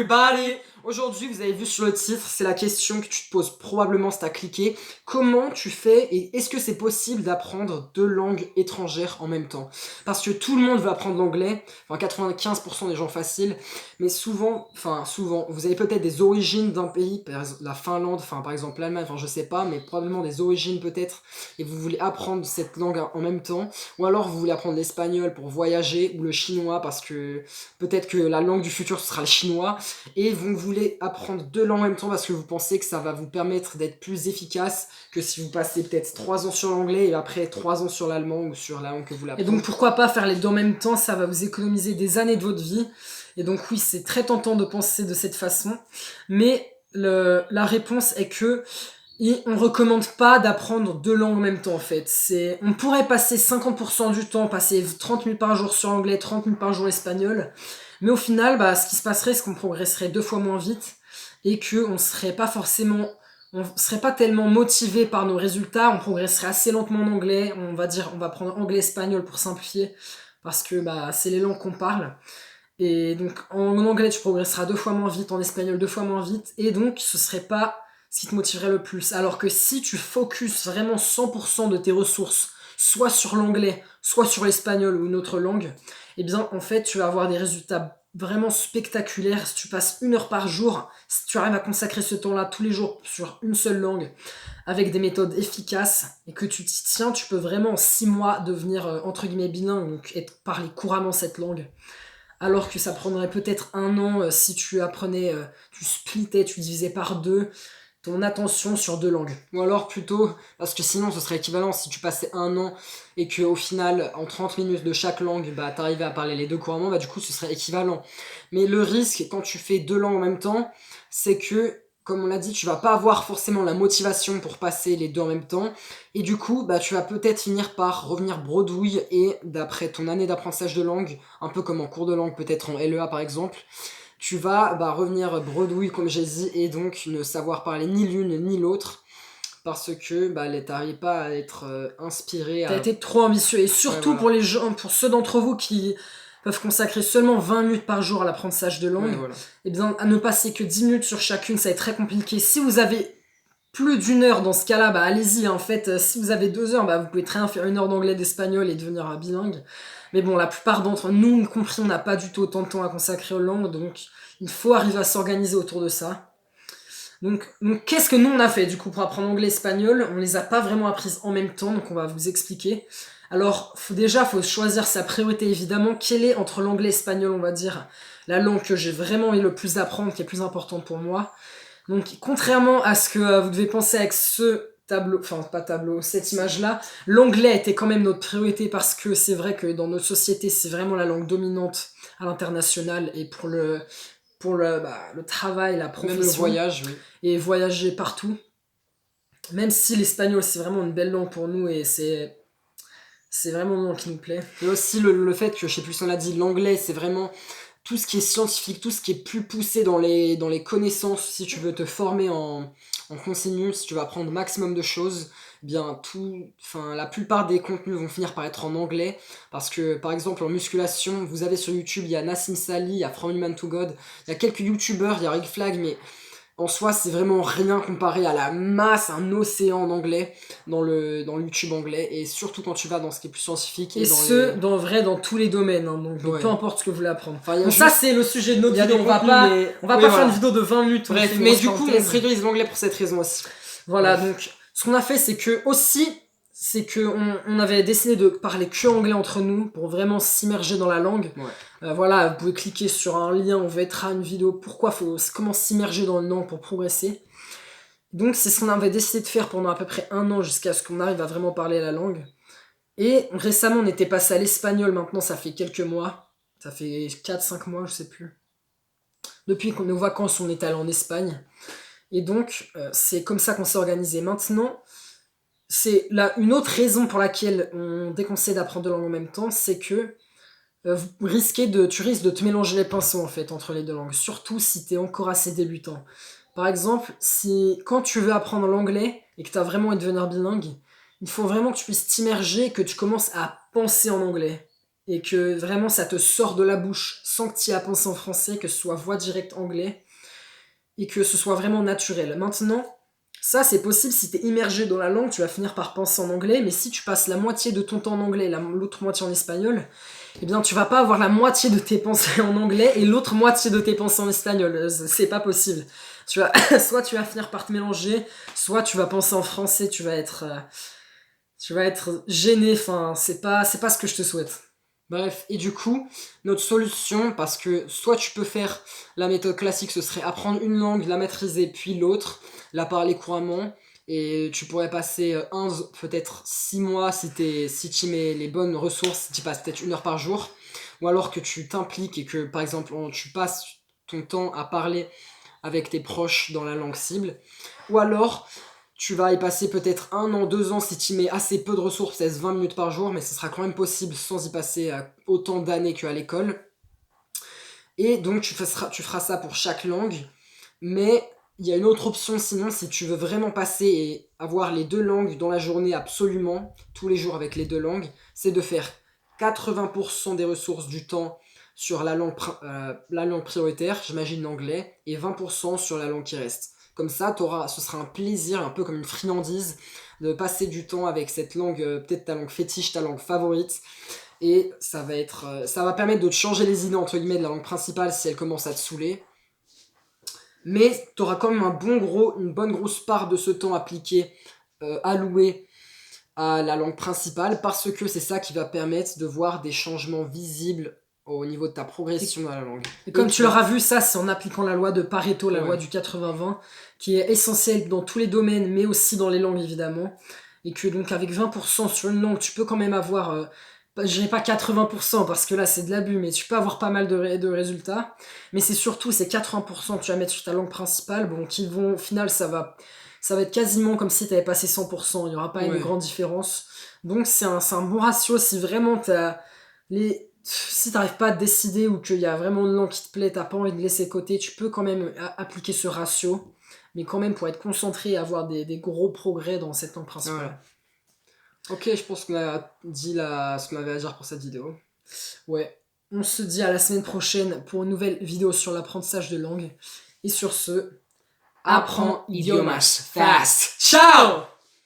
everybody! Aujourd'hui, vous avez vu sur le titre, c'est la question que tu te poses probablement si tu as cliqué. Comment tu fais et est-ce que c'est possible d'apprendre deux langues étrangères en même temps? Parce que tout le monde veut apprendre l'anglais, enfin 95% des gens faciles, mais souvent, vous avez peut-être des origines d'un pays, par exemple la Finlande, par exemple l'Allemagne, je sais pas, mais probablement des origines peut-être, et vous voulez apprendre cette langue en même temps, ou alors vous voulez apprendre l'espagnol pour voyager, ou le chinois parce que peut-être que la langue du futur ce sera le chinois, et vous voulez apprendre deux langues en même temps parce que vous pensez que ça va vous permettre d'être plus efficace que si vous passez peut-être 3 ans sur l'anglais et après 3 ans sur l'allemand ou sur la langue que vous l'apprenez. Et donc pourquoi pas faire les deux en même temps, ça va vous économiser des années de votre vie. Et donc oui, c'est très tentant de penser de cette façon, mais la réponse est que on recommande pas d'apprendre deux langues en même temps en fait. On pourrait passer 50% du temps, passer 30 minutes par jour sur l'anglais, 30 minutes par jour l'espagnol, mais au final, ce qui se passerait, c'est qu'on progresserait 2 fois moins vite et qu'on serait pas forcément, on serait pas tellement motivé par nos résultats, on progresserait assez lentement en anglais, on va prendre anglais-espagnol pour simplifier, parce que c'est les langues qu'on parle. Et donc en anglais tu progresseras 2 fois moins vite, en espagnol 2 fois moins vite, et donc ce serait pas ce qui te motiverait le plus. Alors que si tu focuses vraiment 100% de tes ressources, soit sur l'anglais, soit sur l'espagnol ou une autre langue, eh bien en fait tu vas avoir des résultats vraiment spectaculaires si tu passes 1 heure par jour, si tu arrives à consacrer ce temps-là tous les jours sur une seule langue, avec des méthodes efficaces, et que tu t'y tiens, tu peux vraiment en 6 mois devenir entre guillemets bilingue, donc parler couramment cette langue. Alors que ça prendrait peut-être 1 an si tu apprenais, tu splittais, tu divisais par 2 ton attention sur 2 langues. Ou alors plutôt, parce que sinon ce serait équivalent si tu passais 1 an et qu'au final, en 30 minutes de chaque langue, t'arrivais à parler les deux couramment, du coup ce serait équivalent. Mais le risque quand tu fais deux langues en même temps, c'est que, comme on l'a dit, tu vas pas avoir forcément la motivation pour passer les deux en même temps, et du coup, tu vas peut-être finir par revenir bredouille, et d'après ton année d'apprentissage de langue, un peu comme en cours de langue, peut-être en LEA par exemple, tu vas revenir bredouille comme j'ai dit, et donc ne savoir parler ni l'une ni l'autre, parce que t'arrives pas à être inspiré. T'as été trop ambitieux, et surtout pour les gens, pour ceux d'entre vous qui peuvent consacrer seulement 20 minutes par jour à l'apprentissage de langue, et bien à ne passer que 10 minutes sur chacune, ça va être très compliqué. Si vous avez plus d'1 heure dans ce cas-là, allez-y, en fait, si vous avez 2 heures, vous pouvez très bien faire 1 heure d'anglais, d'espagnol et devenir bilingue. Mais bon, la plupart d'entre nous, compris, on n'a pas du tout autant de temps à consacrer aux langues, donc il faut arriver à s'organiser autour de ça. Donc qu'est-ce que nous on a fait du coup pour apprendre anglais et espagnol? On les a pas vraiment apprises en même temps, donc on va vous expliquer. Alors faut choisir sa priorité évidemment. Quelle est entre l'anglais et l'espagnol, on va dire, la langue que j'ai vraiment eu le plus d'apprendre, qui est plus importante pour moi. Donc contrairement à ce que vous devez penser avec ce tableau, cette image-là, l'anglais était quand même notre priorité parce que c'est vrai que dans notre société, c'est vraiment la langue dominante à l'international et pour le travail, la profession. Même le voyage, oui. Et voyager partout. Même si l'espagnol, c'est vraiment une belle langue pour nous et c'est vraiment une langue qui nous plaît. Et aussi le fait que, je sais plus si on l'a dit, l'anglais, c'est vraiment tout ce qui est scientifique, tout ce qui est plus poussé dans les connaissances, si tu veux te former en continu, si tu veux apprendre maximum de choses, la plupart des contenus vont finir par être en anglais, parce que par exemple en musculation, vous avez sur YouTube, il y a Nassim Sali, il y a From Human to God, il y a quelques youtubeurs, il y a Rick Flag, mais en soi c'est vraiment rien comparé à la masse, un océan d'anglais dans le YouTube anglais, et surtout quand tu vas dans ce qui est plus scientifique. Dans tous les domaines, donc peu importe ce que vous voulez apprendre. Donc ça c'est le sujet de notre vidéo, on va pas faire une vidéo de 20 minutes. Bref, mais du coup on priorise l'anglais pour cette raison aussi. Voilà, donc ce qu'on a fait c'est que on avait décidé de parler que anglais entre nous pour vraiment s'immerger dans la langue. Vous pouvez cliquer sur un lien, on vous mettra une vidéo comment s'immerger dans une langue pour progresser. Donc c'est ce qu'on avait décidé de faire pendant à peu près 1 an jusqu'à ce qu'on arrive à vraiment parler la langue. Et récemment on était passé à l'espagnol, maintenant ça fait quelques mois, ça fait 4-5 mois, je sais plus. Depuis nos vacances on est allé en Espagne. Et donc c'est comme ça qu'on s'est organisé. Maintenant, c'est une autre raison pour laquelle on déconseille d'apprendre deux langues en même temps, c'est que tu risques de te mélanger les pinceaux en fait entre les deux langues, surtout si t'es encore assez débutant. Par exemple, quand tu veux apprendre l'anglais et que t'as vraiment envie de devenir bilingue, il faut vraiment que tu puisses t'immerger, que tu commences à penser en anglais. et que vraiment ça te sort de la bouche sans que tu y aies à penser en français, que ce soit voix directe anglais, et que ce soit vraiment naturel. Maintenant, ça c'est possible si tu es immergé dans la langue, tu vas finir par penser en anglais, mais si tu passes la moitié de ton temps en anglais et l'autre moitié en espagnol, eh bien tu vas pas avoir la moitié de tes pensées en anglais et l'autre moitié de tes pensées en espagnol. C'est pas possible. Soit tu vas finir par te mélanger, soit tu vas penser en français, tu vas être gêné. Enfin, c'est pas ce que je te souhaite. Bref, et du coup, notre solution, parce que soit tu peux faire la méthode classique, ce serait apprendre une langue, la maîtriser, puis l'autre, la parler couramment, et tu pourrais passer peut-être 6 mois si tu mets les bonnes ressources, si tu passes peut-être 1 heure par jour, ou alors que tu t'impliques et que par exemple tu passes ton temps à parler avec tes proches dans la langue cible, ou alors tu vas y passer peut-être 1 an, 2 ans si tu mets assez peu de ressources, peut-être 20 minutes par jour, mais ce sera quand même possible sans y passer autant d'années qu'à l'école. Et donc tu feras ça pour chaque langue, mais il y a une autre option sinon, si tu veux vraiment passer et avoir les 2 langues dans la journée absolument, tous les jours avec les 2 langues, c'est de faire 80% des ressources du temps sur la langue prioritaire, j'imagine l'anglais, et 20% sur la langue qui reste. Comme ça, ce sera un plaisir, un peu comme une friandise, de passer du temps avec cette langue, peut-être ta langue fétiche, ta langue favorite. Et ça va permettre de te changer les idées, entre guillemets, de la langue principale si elle commence à te saouler. Mais tu auras quand même une bonne grosse part de ce temps appliqué, alloué à la langue principale, parce que c'est ça qui va permettre de voir des changements visibles au niveau de ta progression dans la langue. Et comme tu l'auras vu, ça c'est en appliquant la loi de Pareto, la loi du 80-20, qui est essentielle dans tous les domaines, mais aussi dans les langues évidemment. Et que donc avec 20% sur une langue, tu peux quand même avoir, je dirais pas 80% parce que là c'est de l'abus, mais tu peux avoir pas mal de résultats. Mais c'est surtout ces 80% que tu vas mettre sur ta langue principale, bon, qui vont, au final, ça va être quasiment comme si tu avais passé 100%, il n'y aura pas une grande différence. Donc c'est un bon ratio si vraiment si t'arrives pas à te décider ou qu'il y a vraiment une langue qui te plaît, t'as pas envie de laisser côté, tu peux quand même appliquer ce ratio, mais quand même pour être concentré et avoir des gros progrès dans cette langue principale. Ouais. Ok, je pense qu'on a dit ce qu'on avait à dire pour cette vidéo. Ouais, on se dit à la semaine prochaine pour une nouvelle vidéo sur l'apprentissage de langue. Et sur ce, apprends idiomas fast. Ciao!